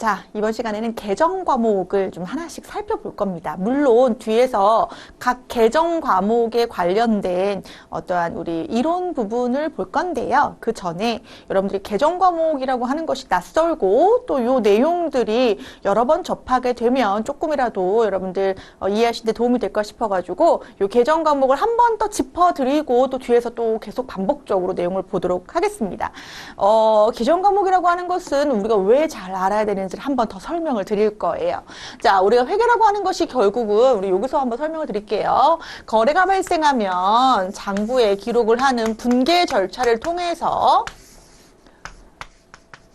자, 이번 시간에는 계정 과목을 좀 하나씩 살펴볼 겁니다. 물론 뒤에서 각 계정 과목에 관련된 어떠한 우리 이론 부분을 볼 건데요. 그 전에 여러분들이 계정 과목이라고 하는 것이 낯설고 또 요 내용들이 여러 번 접하게 되면 조금이라도 여러분들 이해하시는 데 도움이 될까 싶어가지고 요 계정 과목을 한 번 더 짚어드리고 또 뒤에서 또 계속 반복적으로 내용을 보도록 하겠습니다. 계정 과목이라고 하는 것은 우리가 왜 잘 알아야 되는지를 한 번 더 설명을 드릴 거예요. 자, 우리가 회계라고 하는 것이 결국은 우리 여기서 한번 설명을 드릴게요. 거래가 발생하면 장부에 기록을 하는 분계 절차를 통해서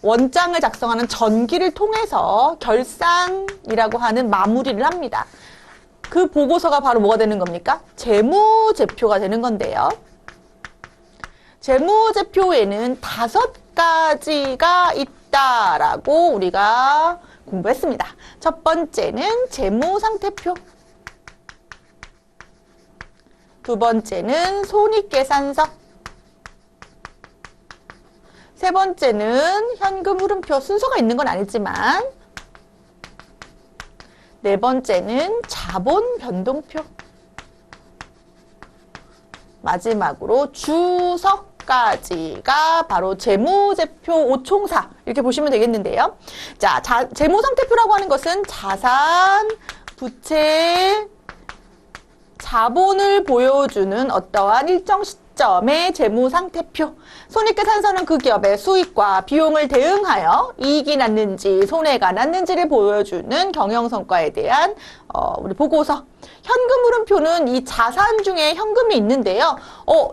원장을 작성하는 전기를 통해서 결산이라고 하는 마무리를 합니다. 그 보고서가 바로 뭐가 되는 겁니까? 재무제표가 되는 건데요. 재무제표에는 5가지가 있다라고 우리가 공부했습니다. 첫 번째는 재무상태표, 두 번째는 손익계산서, 세 번째는 현금흐름표, 순서가 있는 건 아니지만, 네 번째는 자본변동표, 마지막으로 주석까지가 바로 재무제표 5총사 이렇게 보시면 되겠는데요. 자, 재무상태표라고 하는 것은 자산, 부채, 자본을 보여주는 어떠한 일정 시점의 재무상태표. 손익계산서는 그 기업의 수익과 비용을 대응하여 이익이 났는지 손해가 났는지를 보여주는 경영성과에 대한 우리 보고서. 현금흐름표는 이 자산 중에 현금이 있는데요.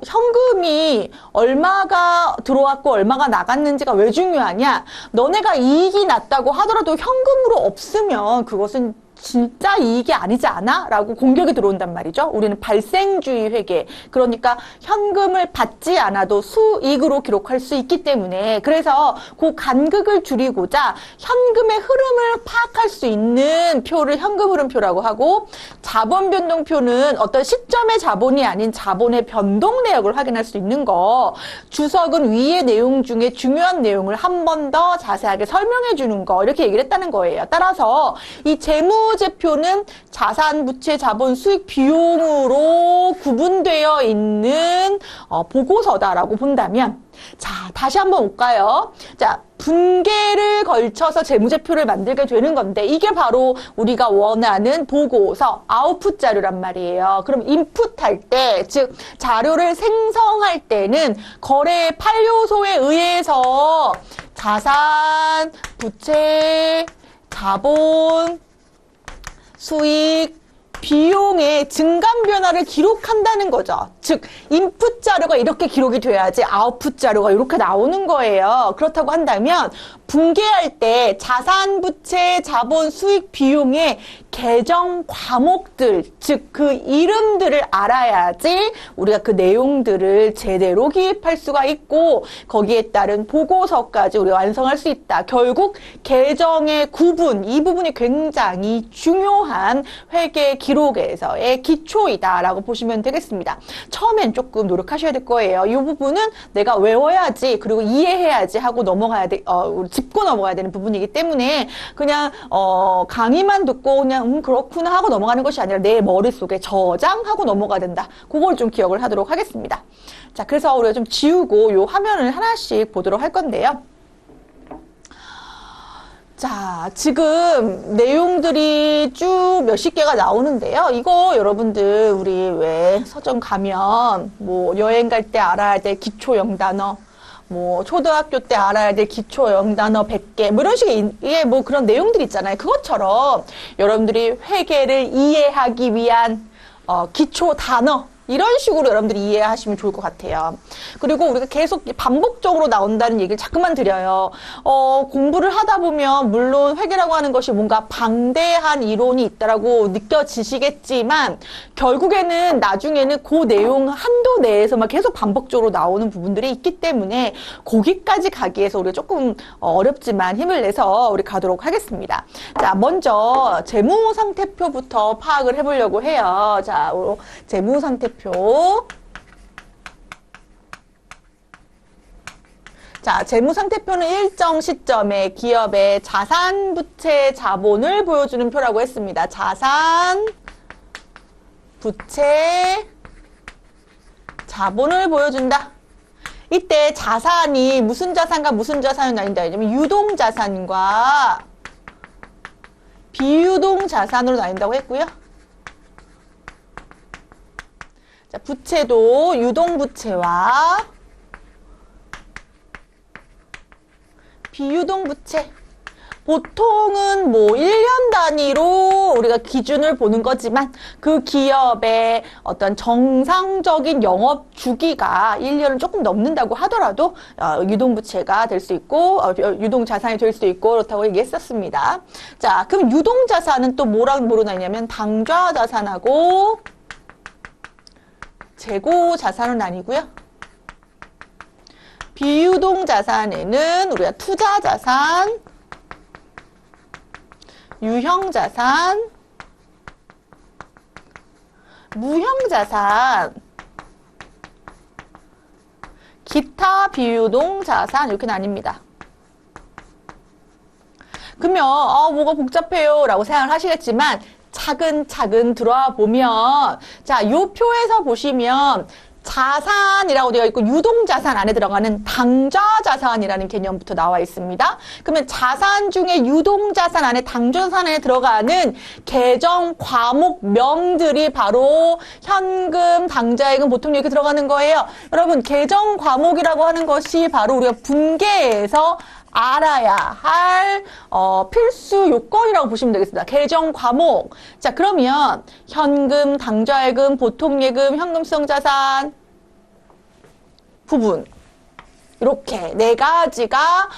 현금이 얼마가 들어왔고 얼마가 나갔는지가 왜 중요하냐? 너네가 이익이 났다고 하더라도 현금으로 없으면 그것은 진짜 이익이 아니지 않아? 라고 공격이 들어온단 말이죠. 우리는 발생주의 회계. 그러니까 현금을 받지 않아도 수익으로 기록할 수 있기 때문에 그래서 그 간극을 줄이고자 현금의 흐름을 파악할 수 있는 표를 현금 흐름표라고 하고 자본변동표는 어떤 시점의 자본이 아닌 자본의 변동 내역을 확인할 수 있는 거. 주석은 위의 내용 중에 중요한 내용을 한 번 더 자세하게 설명해 주는 거. 이렇게 얘기를 했다는 거예요. 따라서 이 재무제표는 자산, 부채, 자본, 수익, 비용으로 구분되어 있는 보고서다라고 본다면 자, 다시 한번 볼까요? 자, 분계를 걸쳐서 재무제표를 만들게 되는 건데 이게 바로 우리가 원하는 보고서, 아웃풋 자료란 말이에요. 그럼 인풋할 때, 즉 자료를 생성할 때는 거래 8요소에 의해서 자산, 부채, 자본, 수익, 비용의 증감 변화를 기록한다는 거죠. 즉 인풋 자료가 이렇게 기록이 돼야지 아웃풋 자료가 이렇게 나오는 거예요. 그렇다고 한다면 분계할 때 자산, 부채, 자본, 수익, 비용의 계정 과목들, 즉 그 이름들을 알아야지 우리가 그 내용들을 제대로 기입할 수가 있고 거기에 따른 보고서까지 우리가 완성할 수 있다. 결국 계정의 구분, 이 부분이 굉장히 중요한 회계 기록에서의 기초이다라고 보시면 되겠습니다. 처음엔 조금 노력하셔야 될 거예요. 이 부분은 내가 외워야지 그리고 이해해야지 하고 넘어가야 돼, 짚고 넘어가야 되는 부분이기 때문에 그냥 강의만 듣고 그냥 그렇구나 하고 넘어가는 것이 아니라 내 머릿속에 저장하고 넘어가야 된다. 그걸 좀 기억을 하도록 하겠습니다. 자, 그래서 우리가 좀 지우고 요 화면을 하나씩 보도록 할 건데요. 자, 지금 내용들이 쭉 몇십 개가 나오는데요. 이거 여러분들 우리 왜 서점 가면 뭐 여행 갈 때 알아야 될 기초 영단어, 뭐 초등학교 때 알아야 될 기초 영단어 100개 뭐 이런 식의 뭐 그런 내용들 있잖아요. 그것처럼 여러분들이 회계를 이해하기 위한 기초 단어 이런 식으로 여러분들이 이해하시면 좋을 것 같아요. 그리고 우리가 계속 반복적으로 나온다는 얘기를 자꾸만 드려요. 공부를 하다 보면 물론 회계라고 하는 것이 뭔가 방대한 이론이 있다라고 느껴지시겠지만 결국에는 나중에는 그 내용 한도 내에서만 계속 반복적으로 나오는 부분들이 있기 때문에 거기까지 가기 위해서 우리가 조금 어렵지만 힘을 내서 우리 가도록 하겠습니다. 자, 먼저 재무상태표부터 파악을 해보려고 해요. 자, 재무상태표. 자, 재무상태표는 일정 시점에 기업의 자산, 부채, 자본을 보여주는 표라고 했습니다. 자산, 부채, 자본을 보여준다. 이때 자산이 무슨 자산과 무슨 자산이 나뉜다. 왜냐면 유동자산과 비유동자산으로 나뉜다고 했고요. 자, 부채도 유동부채와 비유동부채. 보통은 뭐 1년 단위로 우리가 기준을 보는 거지만 그 기업의 어떤 정상적인 영업 주기가 1년을 조금 넘는다고 하더라도 유동부채가 될 수 있고 유동자산이 될 수 있고 그렇다고 얘기했었습니다. 자, 그럼 유동자산은 또 뭐랑 뭐로 나뉘냐면 당좌자산하고 재고자산으로 나뉘고요. 비유동자산에는 우리가 투자자산, 유형자산, 무형자산, 기타 비유동자산 이렇게 나뉩니다. 그러면 뭐가 복잡해요 라고 생각을 하시겠지만 차근차근 들어와 보면 자, 요 표에서 보시면 자산이라고 되어 있고 유동자산 안에 들어가는 당좌자산이라는 개념부터 나와 있습니다. 그러면 자산 중에 유동자산 안에 당좌자산 안에 들어가는 계정 과목명들이 바로 현금, 당좌예금, 보통 이렇게 들어가는 거예요. 여러분 계정 과목이라고 하는 것이 바로 우리가 분계에서 알아야 할 필수 요건이라고 보시면 되겠습니다. 계정 과목. 자, 그러면 현금, 당좌예금, 보통예금, 현금성 자산 부분 이렇게 네 가지가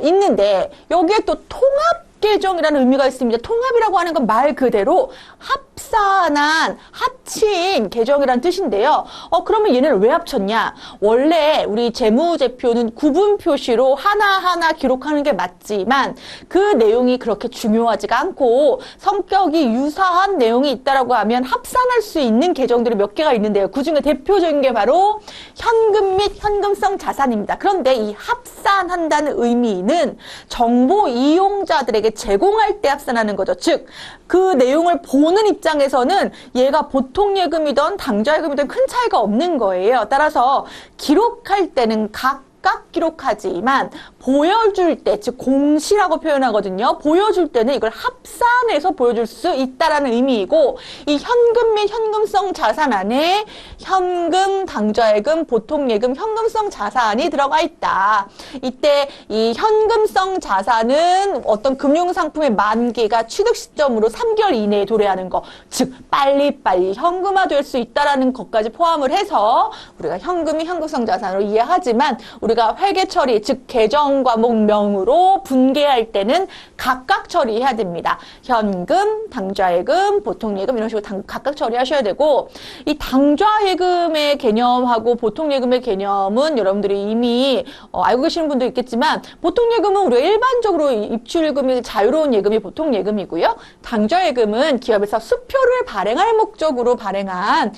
있는데 여기에 또 통합 계정이라는 의미가 있습니다. 통합이라고 하는 건 말 그대로 합산한, 합친 계정이라는 뜻인데요. 그러면 얘네를 왜 합쳤냐? 원래 우리 재무제표는 구분 표시로 하나하나 기록하는 게 맞지만 그 내용이 그렇게 중요하지가 않고 성격이 유사한 내용이 있다라고 하면 합산할 수 있는 계정들이 몇 개가 있는데요. 그중에 대표적인 게 바로 현금 및 현금성 자산입니다. 그런데 이 합산한다는 의미는 정보 이용자들에게 제공할 때 합산하는 거죠. 즉, 그 내용을 보는 입장에서는 얘가 보통 예금이든 당좌예금이든 큰 차이가 없는 거예요. 따라서 기록할 때는 각각 기록하지만 보여줄 때, 즉 공시라고 표현하거든요. 보여줄 때는 이걸 합산해서 보여줄 수 있다라는 의미이고 이 현금 및 현금성 자산 안에 현금, 당좌예금, 보통예금, 현금성 자산이 들어가 있다. 이때 이 현금성 자산은 어떤 금융상품의 만기가 취득 시점으로 3개월 이내에 도래하는 거, 즉 빨리빨리 현금화될 수 있다라는 것까지 포함을 해서 우리가 현금이 현금성 자산으로 이해하지만 우리가 회계 처리, 즉 계정 과목명으로 분계할 때는 각각 처리해야 됩니다. 현금, 당좌예금, 보통예금 이런 식으로 각각 처리하셔야 되고 이 당좌예금의 개념하고 보통예금의 개념은 여러분들이 이미 알고 계시는 분도 있겠지만 보통예금은 우리가 일반적으로 입출금이 자유로운 예금이 보통예금이고요. 당좌예금은 기업에서 수표를 발행할 목적으로 발행한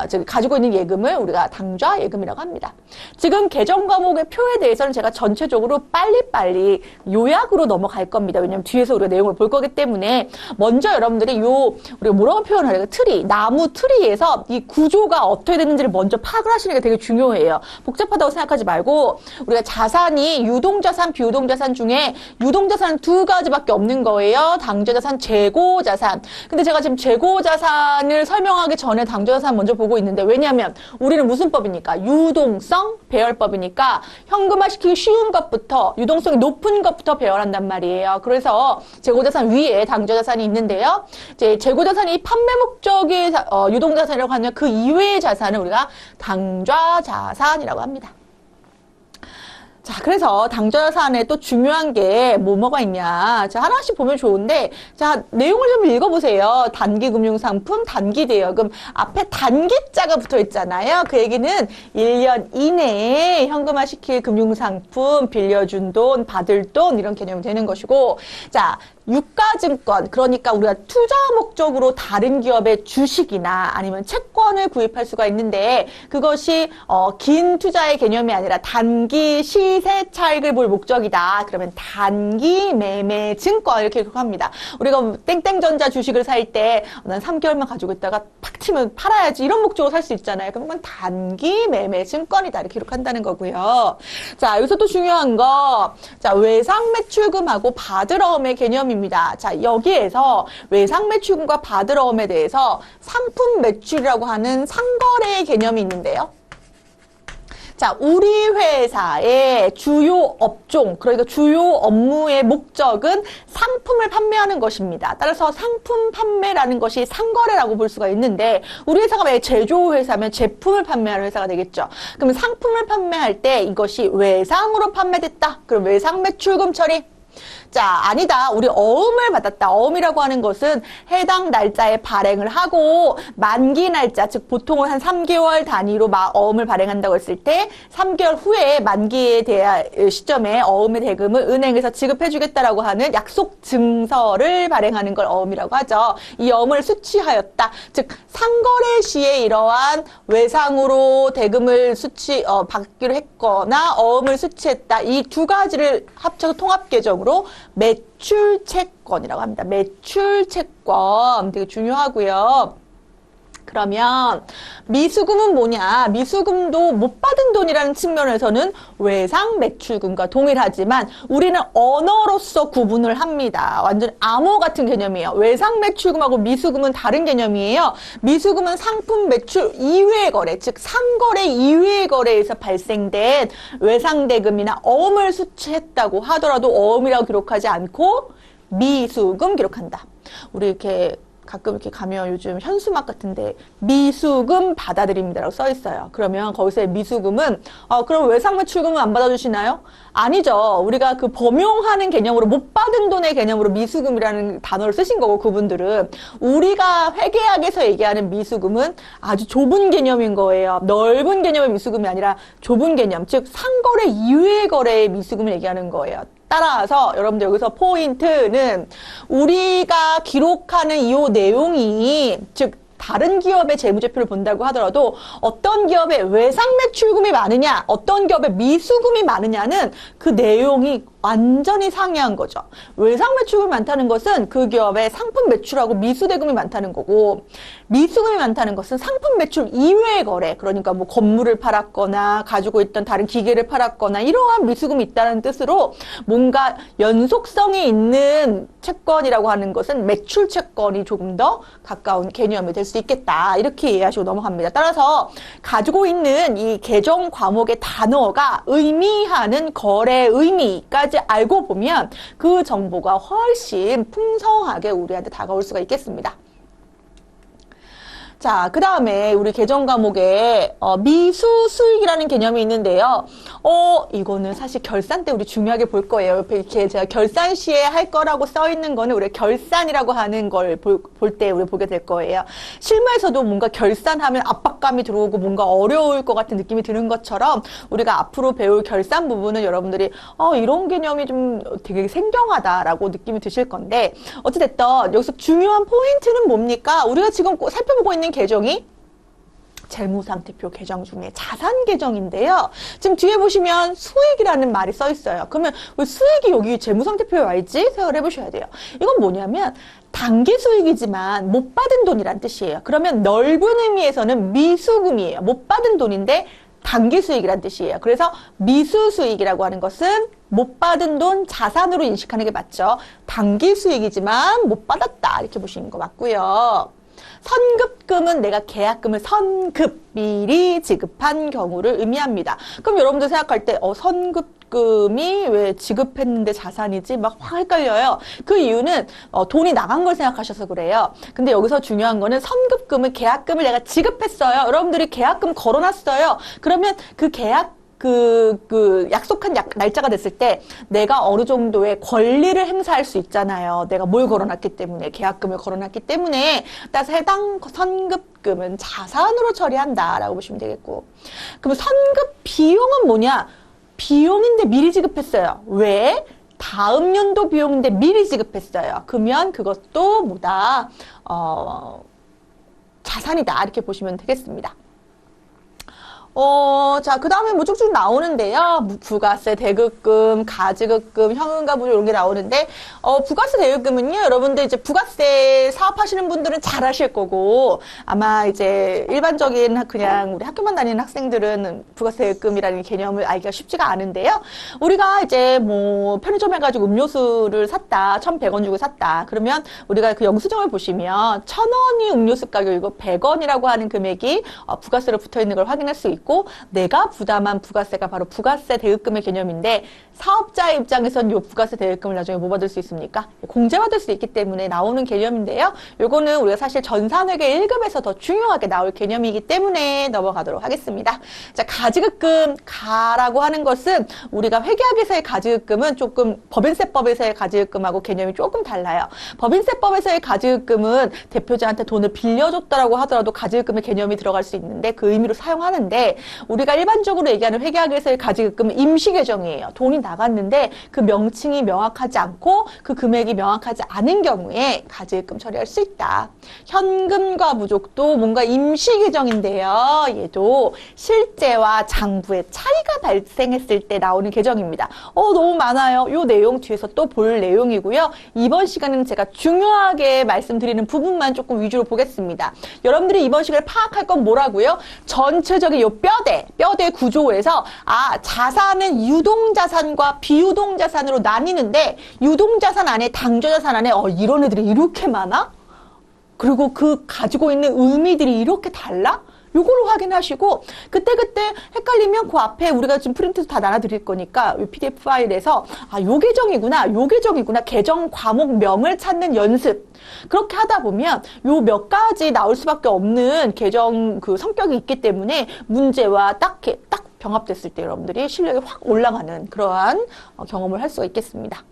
즉 가지고 있는 예금을 우리가 당좌예금이라고 합니다. 지금 계정 과목의 표에 대해서는 제가 전체적으로 빨리빨리 요약으로 넘어갈 겁니다. 왜냐하면 뒤에서 우리가 내용을 볼 거기 때문에 먼저 여러분들이 우리가 뭐라고 표현하려고 트리, 나무 트리에서 이 구조가 어떻게 되는지를 먼저 파악을 하시는 게 되게 중요해요. 복잡하다고 생각하지 말고 우리가 자산이 유동자산, 비유동자산 중에 유동자산은 두 가지밖에 없는 거예요. 당좌자산, 재고자산. 근데 제가 지금 재고자산을 설명하기 전에 당좌자산 먼저 보고 있는데 왜냐하면 우리는 무슨 법입니까? 유동성 배열법이니까 현금화시키기 쉬운 것부터 유동성이 높은 것부터 배열한단 말이에요. 그래서 재고자산 위에 당좌자산이 있는데요. 이제 재고자산이 판매 목적의 유동자산이라고 하면 그 이외의 자산을 우리가 당좌자산이라고 합니다. 자, 그래서 당좌자산에 또 중요한 게 뭐가 있냐. 자, 하나씩 보면 좋은데, 자, 내용을 좀 읽어보세요. 단기금융상품, 단기대여금. 앞에 단기자가 붙어 있잖아요. 그 얘기는 1년 이내에 현금화시킬 금융상품, 빌려준 돈, 받을 돈, 이런 개념이 되는 것이고, 자, 유가증권, 그러니까 우리가 투자 목적으로 다른 기업의 주식이나 아니면 채권을 구입할 수가 있는데 그것이 긴 투자의 개념이 아니라 단기 시세 차익을 볼 목적이다. 그러면 단기 매매 증권 이렇게 기록합니다. 우리가 땡땡전자 주식을 살 때 난 3개월만 가지고 있다가 팍 튀면 팔아야지 이런 목적으로 살 수 있잖아요. 그럼 그건 단기 매매 증권이다 이렇게 기록한다는 거고요. 자, 여기서 또 중요한 거, 자, 외상 매출금하고 바드러움의 개념입니다. 자, 여기에서 외상 매출금과 바드러움에 대해서 상품 매출이라고 하는 상거래의 개념이 있는데요. 자, 우리 회사의 주요 업종, 그러니까 주요 업무의 목적은 상품을 판매하는 것입니다. 따라서 상품 판매라는 것이 상거래라고 볼 수가 있는데, 우리 회사가 만약에 제조 회사면 제품을 판매하는 회사가 되겠죠. 그러면 상품을 판매할 때 이것이 외상으로 판매됐다. 그럼 외상 매출금 처리. 자, 아니다. 우리 어음을 받았다. 어음이라고 하는 것은 해당 날짜에 발행을 하고 만기 날짜, 즉 보통은 한 3개월 단위로 어음을 발행한다고 했을 때 3개월 후에 만기에 대한 시점에 어음의 대금을 은행에서 지급해주겠다라고 하는 약속 증서를 발행하는 걸 어음이라고 하죠. 이 어음을 수취하였다. 즉 상거래 시에 이러한 외상으로 대금을 받기로 했거나 어음을 수취했다. 이 두 가지를 합쳐서 통합 계정으로 매출채권이라고 합니다. 매출채권 되게 중요하고요. 그러면 미수금은 뭐냐? 미수금도 못 받은 돈이라는 측면에서는 외상 매출금과 동일하지만 우리는 언어로서 구분을 합니다. 완전 암호 같은 개념이에요. 외상 매출금하고 미수금은 다른 개념이에요. 미수금은 상품 매출 이외의 거래, 즉 상거래 이외의 거래에서 발생된 외상 대금이나 어음을 수취했다고 하더라도 어음이라고 기록하지 않고 미수금 기록한다. 우리 이렇게 가끔 이렇게 가면 요즘 현수막 같은데 미수금 받아들입니다라고 써 있어요. 그러면 거기서의 미수금은 그럼 외상 매출금은 안 받아주시나요? 아니죠. 우리가 그 범용하는 개념으로 못 받은 돈의 개념으로 미수금이라는 단어를 쓰신 거고, 그분들은 우리가 회계학에서 얘기하는 미수금은 아주 좁은 개념인 거예요. 넓은 개념의 미수금이 아니라 좁은 개념, 즉 상거래 이외의 거래의 미수금을 얘기하는 거예요. 따라서 여러분들 여기서 포인트는 우리가 기록하는 이 내용이, 즉 다른 기업의 재무제표를 본다고 하더라도 어떤 기업의 외상 매출금이 많으냐, 어떤 기업의 미수금이 많으냐는 그 내용이 완전히 상이한 거죠. 외상 매출금이 많다는 것은 그 기업의 상품 매출하고 미수대금이 많다는 거고, 미수금이 많다는 것은 상품 매출 이외의 거래, 그러니까 뭐 건물을 팔았거나 가지고 있던 다른 기계를 팔았거나 이러한 미수금이 있다는 뜻으로 뭔가 연속성이 있는 채권이라고 하는 것은 매출 채권이 조금 더 가까운 개념이 될 수 있겠다. 이렇게 이해하시고 넘어갑니다. 따라서 가지고 있는 이 계정 과목의 단어가 의미하는 거래 의미까지 알고 보면 그 정보가 훨씬 풍성하게 우리한테 다가올 수가 있겠습니다. 자, 그 다음에 우리 계정 과목에 미수 수익이라는 개념이 있는데요. 이거는 사실 결산 때 우리 중요하게 볼 거예요. 옆에 이렇게 제가 결산 시에 할 거라고 써 있는 거는 우리 결산이라고 하는 걸 볼 때 우리 보게 될 거예요. 실무에서도 뭔가 결산하면 압박감이 들어오고 뭔가 어려울 것 같은 느낌이 드는 것처럼 우리가 앞으로 배울 결산 부분은 여러분들이 이런 개념이 좀 되게 생경하다라고 느낌이 드실 건데, 어찌됐든 여기서 중요한 포인트는 뭡니까? 우리가 지금 살펴보고 있는 계정이 재무상태표 계정 중에 자산 계정인데요. 지금 뒤에 보시면 수익이라는 말이 써 있어요. 그러면 왜 수익이 여기 재무상태표에 와 있지? 생각을 해보셔야 돼요. 이건 뭐냐면 단기 수익이지만 못 받은 돈이란 뜻이에요. 그러면 넓은 의미에서는 미수금이에요. 못 받은 돈인데 단기 수익이란 뜻이에요. 그래서 미수 수익이라고 하는 것은 못 받은 돈 자산으로 인식하는 게 맞죠. 단기 수익이지만 못 받았다 이렇게 보시는 거 맞고요. 선급금은 내가 계약금을 선급, 미리 지급한 경우를 의미합니다. 그럼 여러분들 생각할 때 선급금이 왜 지급했는데 자산이지? 막 확 헷갈려요. 그 이유는 돈이 나간 걸 생각하셔서 그래요. 근데 여기서 중요한 거는 선급금은 계약금을 내가 지급했어요. 여러분들이 계약금 걸어놨어요. 그러면 그 약속한 날짜가 됐을 때 내가 어느 정도의 권리를 행사할 수 있잖아요. 내가 뭘 걸어놨기 때문에, 계약금을 걸어놨기 때문에. 따라서 해당 선급금은 자산으로 처리한다라고 보시면 되겠고. 그럼 선급 비용은 뭐냐? 비용인데 미리 지급했어요. 왜? 다음 연도 비용인데 미리 지급했어요. 그러면 그것도 뭐다? 자산이다. 이렇게 보시면 되겠습니다. 자, 그 다음에 뭐 쭉쭉 나오는데요. 부가세 대급금, 가지급금, 현금과 부조 이런 게 나오는데, 부가세 대급금은요, 여러분들 이제 부가세 사업하시는 분들은 잘 아실 거고, 아마 이제 일반적인 그냥 우리 학교만 다니는 학생들은 부가세 대급금이라는 개념을 알기가 쉽지가 않은데요. 우리가 이제 뭐 편의점에 가지고 음료수를 샀다, 1,100원 주고 샀다. 그러면 우리가 그 영수증을 보시면 1,000원이 음료수 가격이고 100원이라고 하는 금액이 부가세로 붙어 있는 걸 확인할 수 있고, 내가 부담한 부가세가 바로 부가세 대급금의 개념인데 사업자의 입장에선 이 부가세 대급금을 나중에 뭐 받을 수 있습니까? 공제받을 수 있기 때문에 나오는 개념인데요. 요거는 우리가 사실 전산회계 1급에서 더 중요하게 나올 개념이기 때문에 넘어가도록 하겠습니다. 자, 가지급금, 가라고 하는 것은 우리가 회계학에서의 가지급금은 조금 법인세법에서의 가지급금하고 개념이 조금 달라요. 법인세법에서의 가지급금은 대표자한테 돈을 빌려줬다라고 하더라도 가지급금의 개념이 들어갈 수 있는데 그 의미로 사용하는데 우리가 일반적으로 얘기하는 회계학에서의 가지급금은 임시계정이에요. 돈이 나갔는데 그 명칭이 명확하지 않고 그 금액이 명확하지 않은 경우에 가지급금 처리할 수 있다. 현금과 부족도 뭔가 임시계정인데요. 얘도 실제와 장부의 차이가 발생했을 때 나오는 계정입니다. 너무 많아요. 요 내용 뒤에서 또 볼 내용이고요. 이번 시간은 제가 중요하게 말씀드리는 부분만 조금 위주로 보겠습니다. 여러분들이 이번 시간에 파악할 건 뭐라고요? 전체적인 요 뼈대 구조에서 자산은 유동자산과 비유동자산으로 나뉘는데 유동자산 안에 당좌자산 안에 이런 애들이 이렇게 많아? 그리고 그 가지고 있는 의미들이 이렇게 달라? 요거를 확인하시고 그때그때 헷갈리면 그 앞에 우리가 지금 프린트도 다 나눠드릴 거니까 이 PDF 파일에서 요 계정이구나, 요 계정이구나, 계정 과목명을 찾는 연습. 그렇게 하다 보면 요 몇 가지 나올 수밖에 없는 계정 그 성격이 있기 때문에 문제와 딱 병합됐을 때 여러분들이 실력이 확 올라가는 그러한 경험을 할 수가 있겠습니다.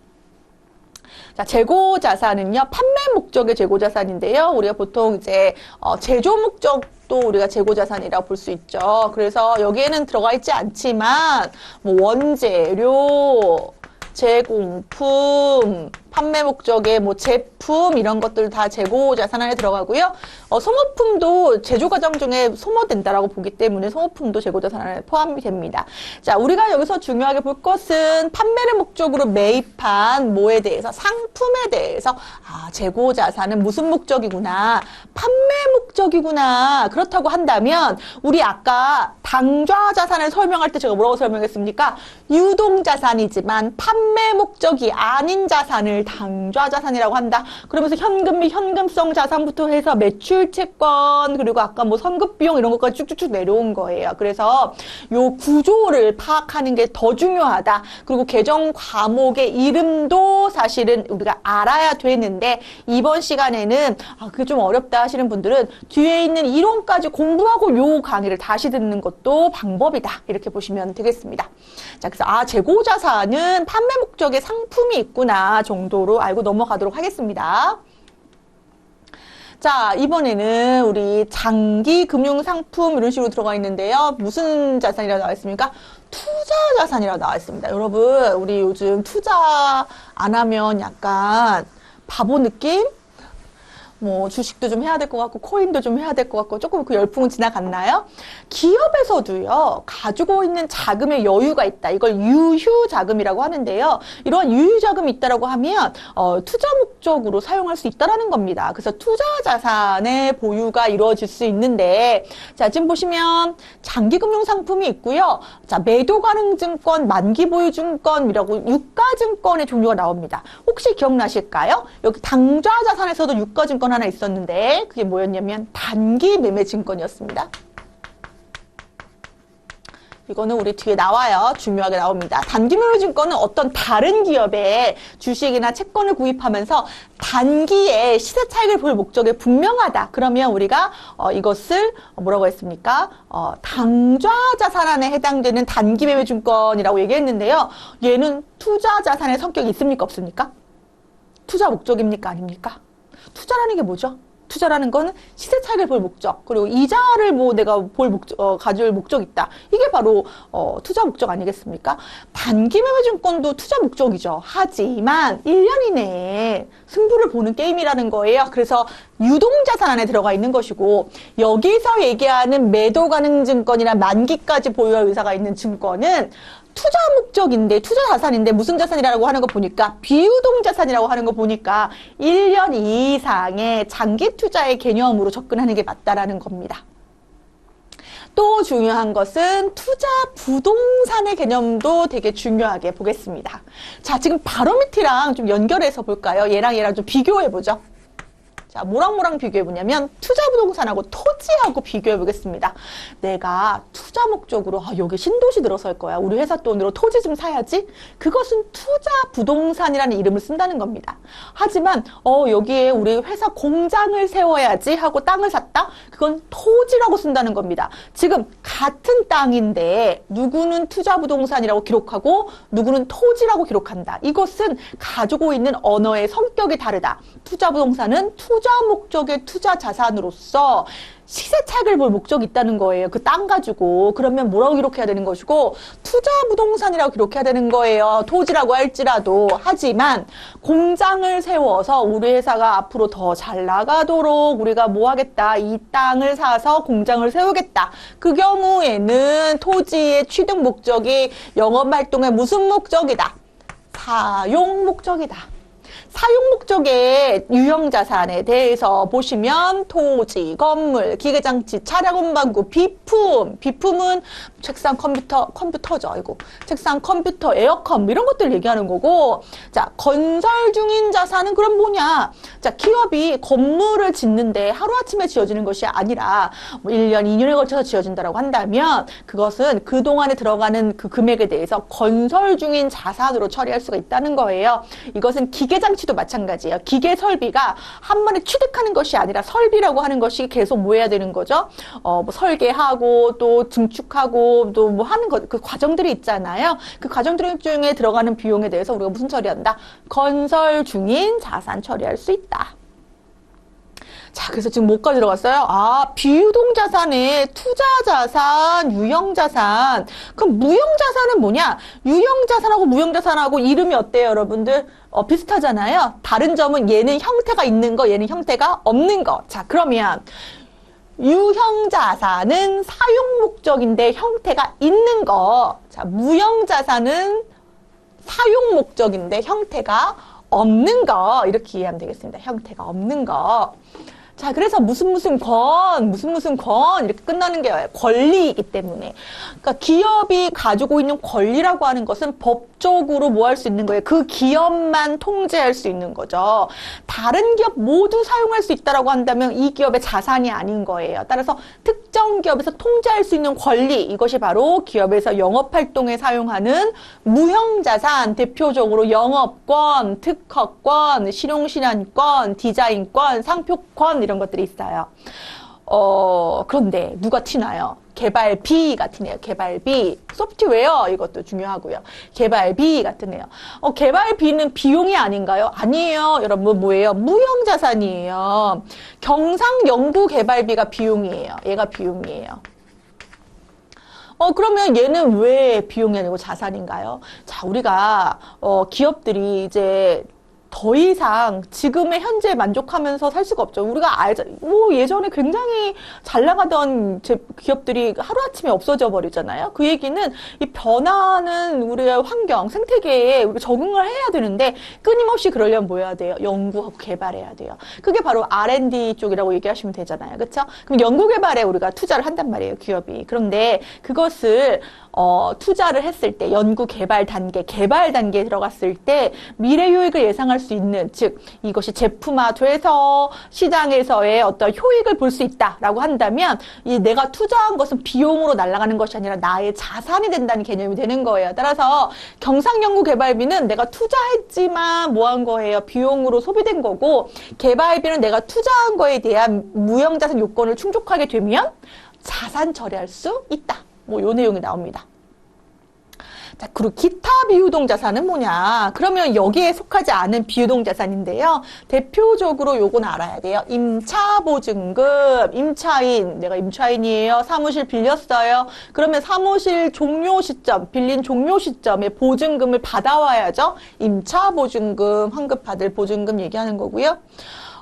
자, 재고자산은요, 판매 목적의 재고자산인데요. 우리가 보통 이제, 제조 목적도 우리가 재고자산이라고 볼 수 있죠. 그래서 여기에는 들어가 있지 않지만, 뭐, 원재료, 제공품, 판매 목적의 뭐 제품 이런 것들 다 재고 자산 안에 들어가고요. 소모품도 제조 과정 중에 소모된다라고 보기 때문에 소모품도 재고 자산 안에 포함이 됩니다. 자, 우리가 여기서 중요하게 볼 것은 판매를 목적으로 매입한 뭐에 대해서 상품에 대해서 재고 자산은 무슨 목적이구나. 판매 목적이구나. 그렇다고 한다면 우리 아까 당좌 자산을 설명할 때 제가 뭐라고 설명했습니까? 유동 자산이지만 판매 목적이 아닌 자산을 당좌 자산이라고 한다. 그러면서 현금 및 현금성 자산부터 해서 매출 채권 그리고 아까 뭐 선급 비용 이런 것까지 쭉쭉쭉 내려온 거예요. 그래서 요 구조를 파악하는 게 더 중요하다. 그리고 계정 과목의 이름도 사실은 우리가 알아야 되는데 이번 시간에는 그게 좀 어렵다 하시는 분들은 뒤에 있는 이론까지 공부하고 요 강의를 다시 듣는 것도 방법이다. 이렇게 보시면 되겠습니다. 자, 그래서 재고 자산은 판매 목적의 상품이 있구나 정도로 알고 넘어가도록 하겠습니다. 자, 이번에는 우리 장기 금융 상품 이런 식으로 들어가 있는데요. 무슨 자산이라고 나와 있습니까? 투자 자산이라고 나와 있습니다. 여러분, 우리 요즘 투자 안 하면 약간 바보 느낌? 뭐 주식도 좀 해야 될 것 같고 코인도 좀 해야 될 것 같고 조금 그 열풍은 지나갔나요? 기업에서도요 가지고 있는 자금의 여유가 있다. 이걸 유휴자금이라고 하는데요. 이러한 유휴자금이 있다라고 하면 투자 목적으로 사용할 수 있다라는 겁니다. 그래서 투자 자산의 보유가 이루어질 수 있는데 자 지금 보시면 장기금융 상품이 있고요. 자 매도 가능 증권, 만기 보유 증권이라고 유가증권의 종류가 나옵니다. 혹시 기억나실까요? 여기 당좌 자산에서도 유가증권 하나 있었는데 그게 뭐였냐면 단기 매매 증권이었습니다. 이거는 우리 뒤에 나와요. 중요하게 나옵니다. 단기 매매 증권은 어떤 다른 기업의 주식이나 채권을 구입하면서 단기에 시세 차익을 볼 목적에 분명하다. 그러면 우리가 이것을 뭐라고 했습니까? 당좌 자산안에 해당되는 단기 매매 증권이라고 얘기했는데요. 얘는 투자 자산의 성격이 있습니까? 없습니까? 투자 목적입니까? 아닙니까? 투자라는 게 뭐죠? 투자라는 거는 시세 차익을 볼 목적, 그리고 이자를 뭐 내가 가질 목적이 있다. 이게 바로, 투자 목적 아니겠습니까? 단기 매매 증권도 투자 목적이죠. 하지만 1년 이내에 승부를 보는 게임이라는 거예요. 그래서 유동자산 안에 들어가 있는 것이고, 여기서 얘기하는 매도 가능 증권이나 만기까지 보유할 의사가 있는 증권은 투자 목적인데, 투자 자산인데 무슨 자산이라고 하는 거 보니까 비유동 자산이라고 하는 거 보니까 1년 이상의 장기 투자의 개념으로 접근하는 게 맞다라는 겁니다. 또 중요한 것은 투자 부동산의 개념도 되게 중요하게 보겠습니다. 자, 지금 바로미터랑 좀 연결해서 볼까요? 얘랑 좀 비교해보죠. 자, 뭐랑 비교해보냐면 투자 부동산하고 토지하고 비교해보겠습니다. 내가 투자 목적으로 여기 신도시 들어설 거야. 우리 회사 돈으로 토지 좀 사야지. 그것은 투자 부동산이라는 이름을 쓴다는 겁니다. 하지만 여기에 우리 회사 공장을 세워야지 하고 땅을 샀다? 그건 토지라고 쓴다는 겁니다. 지금 같은 땅인데 누구는 투자 부동산이라고 기록하고 누구는 토지라고 기록한다. 이것은 가지고 있는 언어의 성격이 다르다. 투자 부동산은 투자 목적의 투자 자산으로서 시세 차익을 볼 목적이 있다는 거예요. 그 땅 가지고. 그러면 뭐라고 기록해야 되는 것이고 투자 부동산이라고 기록해야 되는 거예요. 토지라고 할지라도. 하지만 공장을 세워서 우리 회사가 앞으로 더 잘 나가도록 우리가 뭐 하겠다. 이 땅을 사서 공장을 세우겠다. 그 경우에는 토지의 취득 목적이 영업활동의 무슨 목적이다? 사용 목적이다. 사용 목적의 유형자산에 대해서 보시면 토지, 건물, 기계장치, 차량 운반구, 비품은 책상, 컴퓨터죠. 이거 책상, 컴퓨터, 에어컨 이런 것들 얘기하는 거고, 자, 건설 중인 자산은 그럼 뭐냐? 자, 기업이 건물을 짓는데 하루아침에 지어지는 것이 아니라 1년, 2년에 걸쳐서 지어진다라고 한다면 그것은 그동안에 들어가는 그 금액에 대해서 건설 중인 자산으로 처리할 수가 있다는 거예요. 이것은 기계장치도 마찬가지예요. 기계 설비가 한 번에 취득하는 것이 아니라 설비라고 하는 것이 계속 뭐 해야 되는 거죠? 뭐 설계하고 또 증축하고 또 뭐 하는 것, 그 과정들이 있잖아요. 그 과정들 중에 들어가는 비용에 대해서 우리가 무슨 처리한다? 건설 중인 자산 처리할 수 있다. 자, 그래서 지금 뭐까지 들어갔어요? 비유동 자산에 투자 자산, 유형 자산. 그럼 무형 자산은 뭐냐? 유형 자산하고 무형 자산하고 이름이 어때요, 여러분들? 비슷하잖아요. 다른 점은 얘는 형태가 있는 거, 얘는 형태가 없는 거. 자, 그러면 유형 자산은 사용 목적인데 형태가 있는 거. 자, 무형 자산은 사용 목적인데 형태가 없는 거. 이렇게 이해하면 되겠습니다. 형태가 없는 거. 자, 그래서 무슨 권 이렇게 끝나는 게 권리이기 때문에. 그러니까 기업이 가지고 있는 권리라고 하는 것은 법적으로 뭐 할 수 있는 거예요? 그 기업만 통제할 수 있는 거죠. 다른 기업 모두 사용할 수 있다라고 한다면 이 기업의 자산이 아닌 거예요. 따라서 특정 기업에서 통제할 수 있는 권리, 이것이 바로 기업에서 영업활동에 사용하는 무형자산, 대표적으로 영업권, 특허권, 실용신안권, 디자인권, 상표권 이런 것들이 있어요. 그런데 누가 튀나요? 개발비 같으네요. 개발비. 소프트웨어 이것도 중요하고요. 개발비 같으네요. 개발비는 비용이 아닌가요? 아니에요. 여러분 뭐예요? 무형자산이에요. 경상연구개발비가 비용이에요. 얘가 비용이에요. 그러면 얘는 왜 비용이 아니고 자산인가요? 자, 우리가 기업들이 이제 더 이상 지금의 현재에 만족하면서 살 수가 없죠. 우리가 알죠. 예전에 굉장히 잘 나가던 기업들이 하루아침에 없어져 버리잖아요. 그 얘기는 이 변화하는 우리의 환경, 생태계에 우리가 적응을 해야 되는데 끊임없이 그러려면 뭐 해야 돼요? 연구하고 개발해야 돼요. 그게 바로 R&D 쪽이라고 얘기하시면 되잖아요. 그렇죠? 그럼 연구 개발에 우리가 투자를 한단 말이에요, 기업이. 그런데 그것을 투자를 했을 때 연구 개발 단계에 들어갔을 때 미래 효익을 예상할 수 있는, 즉 이것이 제품화돼서 시장에서의 어떤 효익을 볼 수 있다라고 한다면 이 내가 투자한 것은 비용으로 날아가는 것이 아니라 나의 자산이 된다는 개념이 되는 거예요. 따라서 경상연구개발비는 내가 투자했지만 뭐 한 거예요? 비용으로 소비된 거고, 개발비는 내가 투자한 거에 대한 무형자산 요건을 충족하게 되면 자산 처리할 수 있다. 뭐 요 내용이 나옵니다. 자, 그리고 기타 비유동자산은 뭐냐? 그러면 여기에 속하지 않은 비유동자산인데요. 대표적으로 요건 알아야 돼요. 임차보증금, 임차인, 내가 임차인이에요. 사무실 빌렸어요. 그러면 사무실 종료 시점, 빌린 종료 시점에 보증금을 받아와야죠. 임차보증금, 환급받을 보증금 얘기하는 거고요.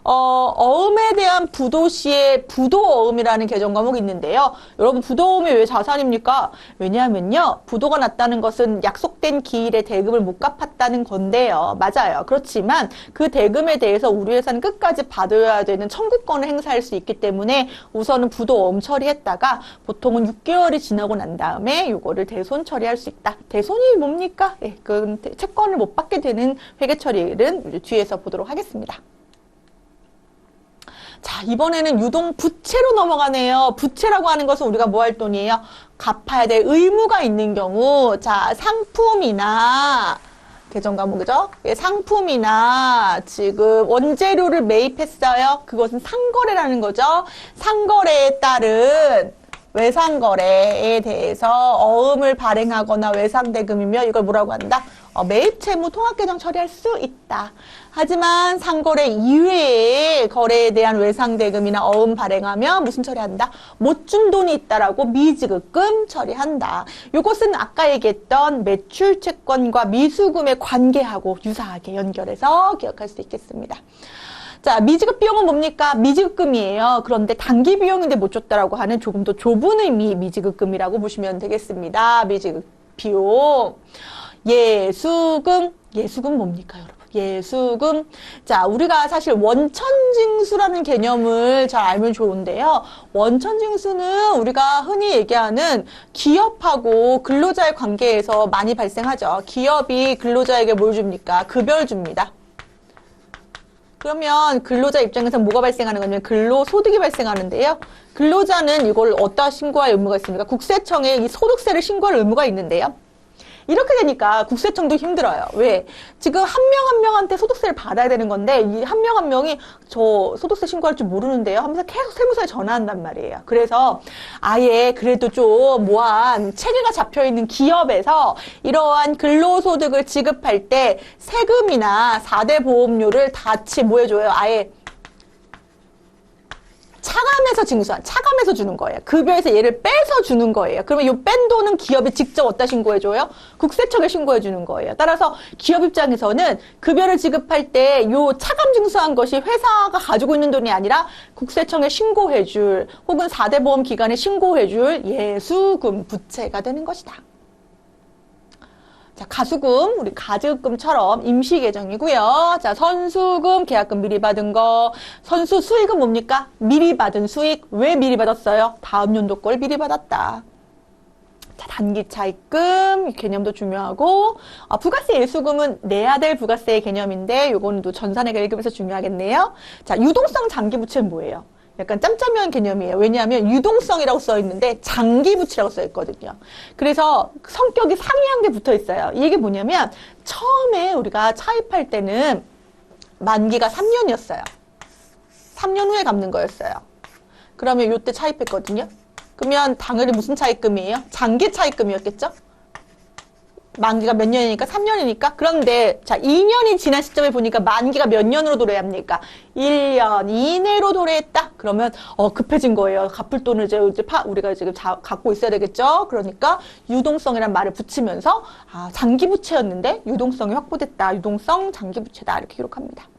어음에 대한 부도시의 부도어음이라는 개정 과목이 있는데요. 여러분, 부도어음이 왜 자산입니까? 왜냐하면요, 부도가 났다는 것은 약속된 기일에 대금을 못 갚았다는 건데요. 맞아요. 그렇지만 그 대금에 대해서 우리 회사는 끝까지 받아야 되는 청구권을 행사할 수 있기 때문에 우선은 부도어음 처리했다가 보통은 6개월이 지나고 난 다음에 이거를 대손 처리할 수 있다. 대손이 뭡니까? 예, 그 채권을 못 받게 되는 회계 처리는 뒤에서 보도록 하겠습니다. 자, 이번에는 유동 부채로 넘어가네요. 부채라고 하는 것은 우리가 뭐 할 돈이에요? 갚아야 될 의무가 있는 경우, 자, 상품이나, 개정 과목이죠? 예, 상품이나 지금 원재료를 매입했어요. 그것은 상거래라는 거죠. 상거래에 따른 외상거래에 대해서 어음을 발행하거나 외상대금이며 이걸 뭐라고 한다? 매입채무 통합개정 처리할 수 있다. 하지만 상거래 이외의 거래에 대한 외상대금이나 어음 발행하면 무슨 처리한다? 못 준 돈이 있다라고 미지급금 처리한다. 이것은 아까 얘기했던 매출채권과 미수금의 관계하고 유사하게 연결해서 기억할 수 있겠습니다. 자, 미지급 비용은 뭡니까? 미지급금이에요. 그런데 단기 비용인데 못 줬다라고 하는 조금 더 좁은 의미 미지급금이라고 보시면 되겠습니다. 미지급 비용. 예수금. 예수금 뭡니까, 여러분? 예수금. 자, 우리가 사실 원천징수라는 개념을 잘 알면 좋은데요. 원천징수는 우리가 흔히 얘기하는 기업하고 근로자의 관계에서 많이 발생하죠. 기업이 근로자에게 뭘 줍니까? 급여를 줍니다. 그러면 근로자 입장에서 뭐가 발생하는 거냐면 근로소득이 발생하는데요. 근로자는 이걸 어디다 신고할 의무가 있습니까? 국세청에 이 소득세를 신고할 의무가 있는데요. 이렇게 되니까 국세청도 힘들어요. 왜? 지금 한 명 한 명한테 소득세를 받아야 되는 건데 이 한 명 한 명이 저 소득세 신고할 줄 모르는데요 하면서 계속 세무서에 전화한단 말이에요. 그래서 아예 그래도 좀 뭐한 체계가 잡혀있는 기업에서 이러한 근로소득을 지급할 때 세금이나 4대 보험료를 같이 뭐 해줘요? 아예 차감해서 주는 거예요. 급여에서 얘를 빼서 주는 거예요. 그러면 이 뺀 돈은 기업이 직접 어디다 신고해줘요? 국세청에 신고해주는 거예요. 따라서 기업 입장에서는 급여를 지급할 때 이 차감 징수한 것이 회사가 가지고 있는 돈이 아니라 국세청에 신고해줄 혹은 4대 보험 기관에 신고해줄 예수금 부채가 되는 것이다. 자, 가수금, 우리 가즈금처럼 임시 계정이고요. 자, 선수금, 계약금 미리 받은 거. 선수 수익은 뭡니까? 미리 받은 수익. 왜 미리 받았어요? 다음 연도 걸 미리 받았다. 자, 단기 차입금 개념도 중요하고, 부가세 예수금은 내야 될 부가세의 개념인데, 요거는 또 전산회계 1급에서 중요하겠네요. 자, 유동성 장기 부채는 뭐예요? 약간 짬짬이한 개념이에요. 왜냐하면 유동성이라고 써 있는데 장기부채라고 써 있거든요. 그래서 성격이 상이한 게 붙어 있어요. 이게 뭐냐면 처음에 우리가 차입할 때는 만기가 3년이었어요. 3년 후에 갚는 거였어요. 그러면 이때 차입했거든요. 그러면 당연히 무슨 차입금이에요? 장기 차입금이었겠죠? 만기가 몇 년이니까? 3년이니까? 그런데, 자, 2년이 지난 시점에 보니까 만기가 몇 년으로 도래해야 합니까? 1년 이내로 도래했다? 그러면, 급해진 거예요. 갚을 돈을 우리가 지금 갖고 있어야 되겠죠? 그러니까, 유동성이란 말을 붙이면서, 장기부채였는데, 유동성이 확보됐다. 유동성 장기부채다. 이렇게 기록합니다.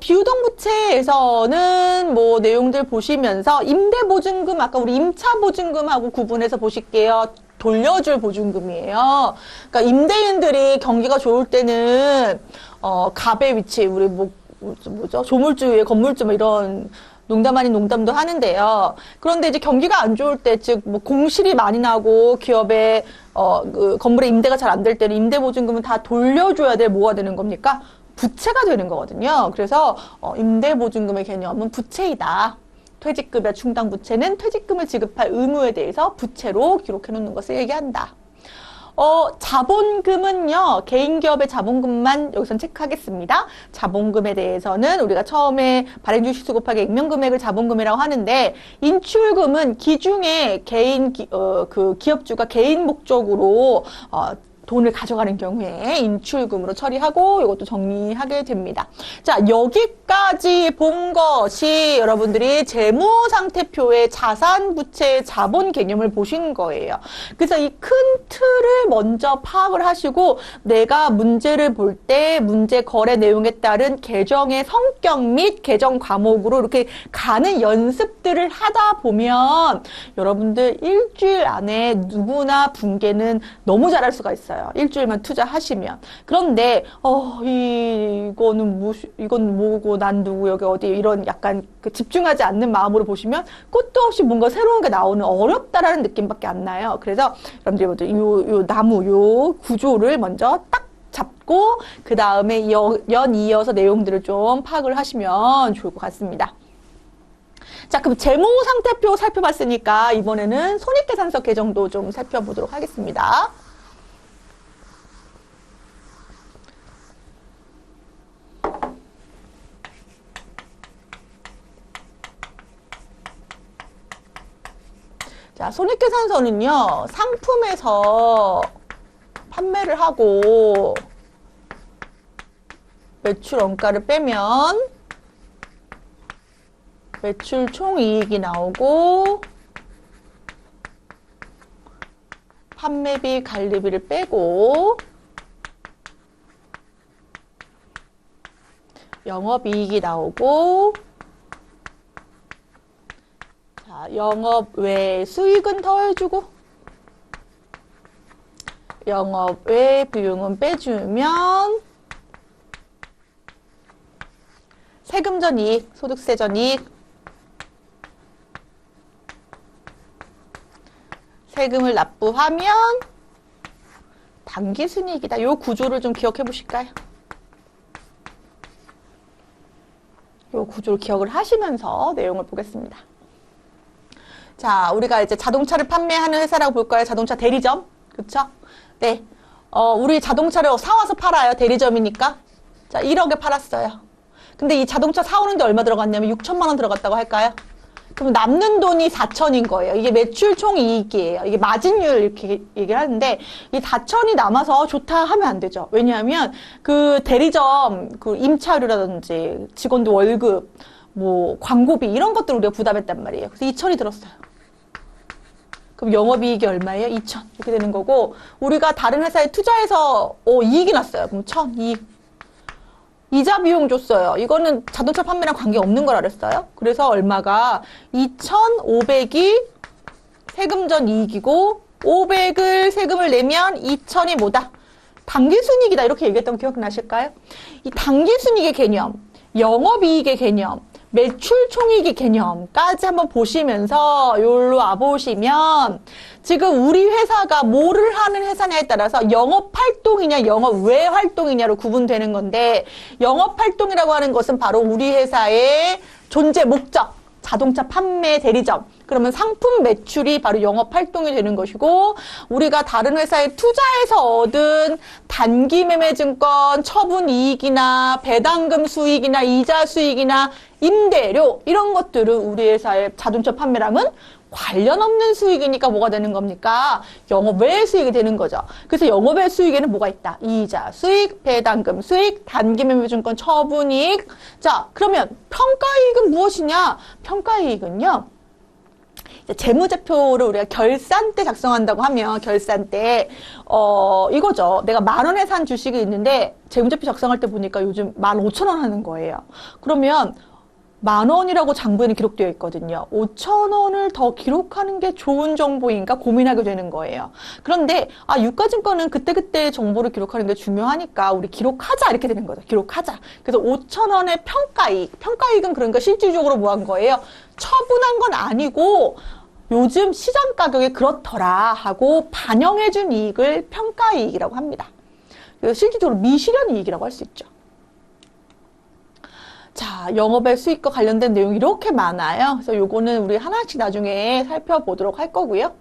비유동부채에서는 뭐 내용들 보시면서, 임대보증금, 아까 우리 임차보증금하고 구분해서 보실게요. 돌려줄 보증금이에요. 그러니까 임대인들이 경기가 좋을 때는 갑의 위치, 우리 뭐죠? 조물주 위에 건물주 뭐 이런 농담 아닌 농담도 하는데요. 그런데 이제 경기가 안 좋을 때, 즉 뭐 공실이 많이 나고 기업의 그 건물의 임대가 잘 안 될 때는 임대보증금은 다 돌려줘야 될 뭐가 되는 겁니까? 부채가 되는 거거든요. 그래서 임대보증금의 개념은 부채이다. 퇴직급여 충당 부채는 퇴직금을 지급할 의무에 대해서 부채로 기록해 놓는 것을 얘기한다. 자본금은요, 개인 기업의 자본금만 여기선 체크하겠습니다. 자본금에 대해서는 우리가 처음에 발행주식수 곱하기 액면금액을 자본금이라고 하는데, 인출금은 기중에 그 기업주가 개인 목적으로, 돈을 가져가는 경우에 인출금으로 처리하고 이것도 정리하게 됩니다. 자, 여기까지 본 것이 여러분들이 재무상태표의 자산, 부채, 자본 개념을 보신 거예요. 그래서 이 큰 틀을 먼저 파악을 하시고 내가 문제를 볼 때 문제 거래 내용에 따른 계정의 성격 및 계정 과목으로 이렇게 가는 연습들을 하다 보면 여러분들 일주일 안에 누구나 붕괴는 너무 잘할 수가 있어요. 일주일만 투자하시면. 그런데 이건 뭐고 난 누구 여기 어디 이런 약간 그 집중하지 않는 마음으로 보시면 끝도 없이 뭔가 새로운 게 나오는 어렵다라는 느낌밖에 안 나요. 그래서 여러분들 요 나무 요 구조를 먼저 딱 잡고 그 다음에 연 이어서 내용들을 좀 파악을 하시면 좋을 것 같습니다. 자, 그럼 재무상태표 살펴봤으니까 이번에는 손익계산서 개정도 좀 살펴보도록 하겠습니다. 자, 손익계산서는요, 상품에서 판매를 하고 매출 원가를 빼면 매출 총이익이 나오고 판매비, 관리비를 빼고 영업이익이 나오고 자, 영업 외 수익은 더해주고 영업 외 비용은 빼주면 세금 전 이익, 소득세 전 이익, 세금을 납부하면 당기순이익이다. 이 구조를 좀 기억해 보실까요? 이 구조를 기억을 하시면서 내용을 보겠습니다. 자, 우리가 이제 자동차를 판매하는 회사라고 볼까요? 자동차 대리점. 그쵸? 네. 우리 자동차를 사와서 팔아요. 대리점이니까. 자, 1억에 팔았어요. 근데 이 자동차 사오는데 얼마 들어갔냐면 6천만 원 들어갔다고 할까요? 그럼 남는 돈이 4천인 거예요. 이게 매출 총 이익이에요. 이게 마진율 이렇게 얘기를 하는데 이 4천이 남아서 좋다 하면 안 되죠. 왜냐하면 그 대리점 그 임차료라든지 직원들 월급, 뭐 광고비 이런 것들 우리가 부담했단 말이에요. 그래서 2천이 들었어요. 그럼 영업이익이 얼마예요? 2천. 이렇게 되는 거고 우리가 다른 회사에 투자해서 이익이 났어요. 그럼 1천, 이익. 이자 비용 줬어요. 이거는 자동차 판매랑 관계없는 걸 알았어요. 그래서 얼마가 2,500이 세금 전 이익이고 500을 세금을 내면 2,000이 뭐다? 당기순이익이다. 이렇게 얘기했던 거 기억나실까요? 이 당기순이익의 개념, 영업이익의 개념, 매출 총이익의 개념까지 한번 보시면서 여기로 와보시면 지금 우리 회사가 뭐를 하는 회사냐에 따라서 영업활동이냐 영업 외 활동이냐로 구분되는 건데 영업활동이라고 하는 것은 바로 우리 회사의 존재 목적 자동차 판매 대리점 그러면 상품 매출이 바로 영업활동이 되는 것이고 우리가 다른 회사에 투자해서 얻은 단기 매매 증권 처분 이익이나 배당금 수익이나 이자 수익이나 임대료 이런 것들은 우리 회사의 자동차 판매랑은 관련 없는 수익이니까 뭐가 되는 겁니까? 영업 외의 수익이 되는 거죠. 그래서 영업 외 수익에는 뭐가 있다? 이자 수익, 배당금 수익, 단기 매매 증권 처분 이익. 자, 그러면 평가이익은 무엇이냐? 평가이익은요. 재무제표를 우리가 결산 때 작성한다고 하면 결산 때 이거죠. 내가 10,000원에 산 주식이 있는데 재무제표 작성할 때 보니까 요즘 15,000원 하는 거예요. 그러면 10,000원이라고 장부에는 기록되어 있거든요. 5,000원을 더 기록하는 게 좋은 정보인가 고민하게 되는 거예요. 그런데 유가증권은 그때그때 정보를 기록하는 게 중요하니까 우리 기록하자 이렇게 되는 거죠. 기록하자. 그래서 5,000원의 평가이익. 평가이익은 그러니까 실질적으로 뭐 한 거예요? 처분한 건 아니고 요즘 시장 가격이 그렇더라 하고 반영해준 이익을 평가이익이라고 합니다. 그래서 실질적으로 미실현 이익이라고 할 수 있죠. 자, 영업의 수익과 관련된 내용이 이렇게 많아요. 그래서 요거는 우리 하나씩 나중에 살펴보도록 할 거고요.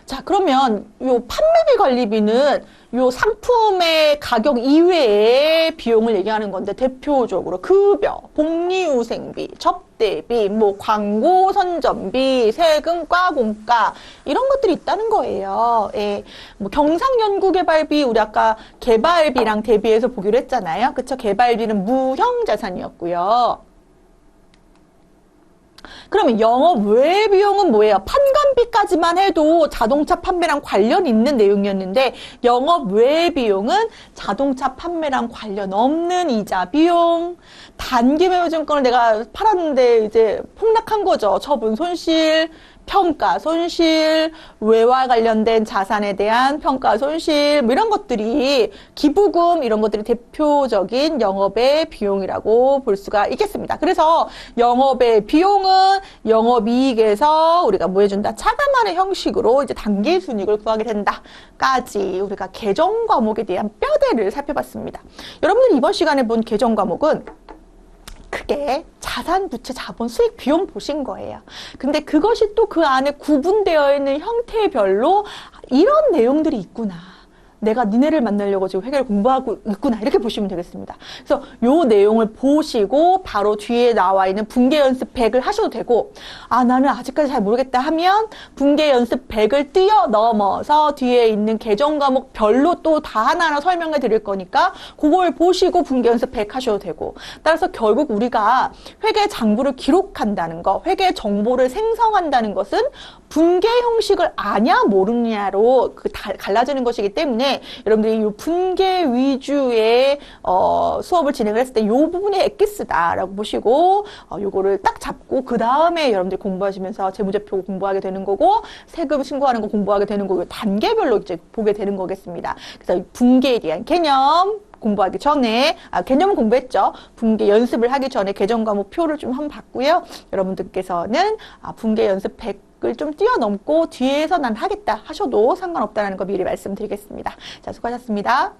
자, 그러면 요 판매비 관리비는 요 상품의 가격 이외의 비용을 얘기하는 건데, 대표적으로 급여, 복리후생비, 접대비, 뭐 광고 선전비, 세금, 과공가 이런 것들이 있다는 거예요. 예. 뭐 경상연구개발비, 우리 아까 개발비랑 대비해서 보기로 했잖아요. 그쵸? 개발비는 무형자산이었고요. 그러면 영업 외 비용은 뭐예요? 판관비까지만 해도 자동차 판매랑 관련 있는 내용이었는데, 영업 외 비용은 자동차 판매랑 관련 없는 이자 비용, 단기 매매증권을 내가 팔았는데 이제 폭락한 거죠. 처분 손실, 평가 손실, 외화 관련된 자산에 대한 평가 손실, 뭐 이런 것들이, 기부금 이런 것들이 대표적인 영업의 비용이라고 볼 수가 있겠습니다. 그래서 영업의 비용은 영업이익에서 우리가 뭐 해준다? 차감하는 형식으로 이제 단기 순이익을 구하게 된다까지 우리가 계정 과목에 대한 뼈대를 살펴봤습니다. 여러분들 이번 시간에 본 계정 과목은 크게 자산, 부채, 자본, 수익, 비용 보신 거예요. 근데 그것이 또 그 안에 구분되어 있는 형태별로 이런 내용들이 있구나. 내가 니네를 만나려고 지금 회계를 공부하고 있구나. 이렇게 보시면 되겠습니다. 그래서 요 내용을 보시고 바로 뒤에 나와 있는 분계 연습 100을 하셔도 되고, 아, 나는 아직까지 잘 모르겠다 하면 분계 연습 100을 뛰어넘어서 뒤에 있는 계정 과목 별로 또 다 하나하나 설명해 드릴 거니까 그걸 보시고 분계 연습 100 하셔도 되고, 따라서 결국 우리가 회계 장부를 기록한다는 거, 회계 정보를 생성한다는 것은 분계 형식을 아냐 모르냐로 갈라지는 것이기 때문에 여러분들이 이 분계 위주의 수업을 진행을 했을 때 이 부분이 엑기스다라고 보시고 요거를 딱 잡고 그 다음에 여러분들이 공부하시면서 재무제표 공부하게 되는 거고, 세금 신고하는 거 공부하게 되는 거고, 단계별로 이제 보게 되는 거겠습니다. 그래서 분계에 대한 개념 공부하기 전에, 개념은 공부했죠. 분계 연습을 하기 전에 계정 과목 표를 좀 한번 봤고요. 여러분들께서는 분계 연습 100을 좀 뛰어넘고 뒤에서 난 하겠다 하셔도 상관없다는 거 미리 말씀드리겠습니다. 자, 수고하셨습니다.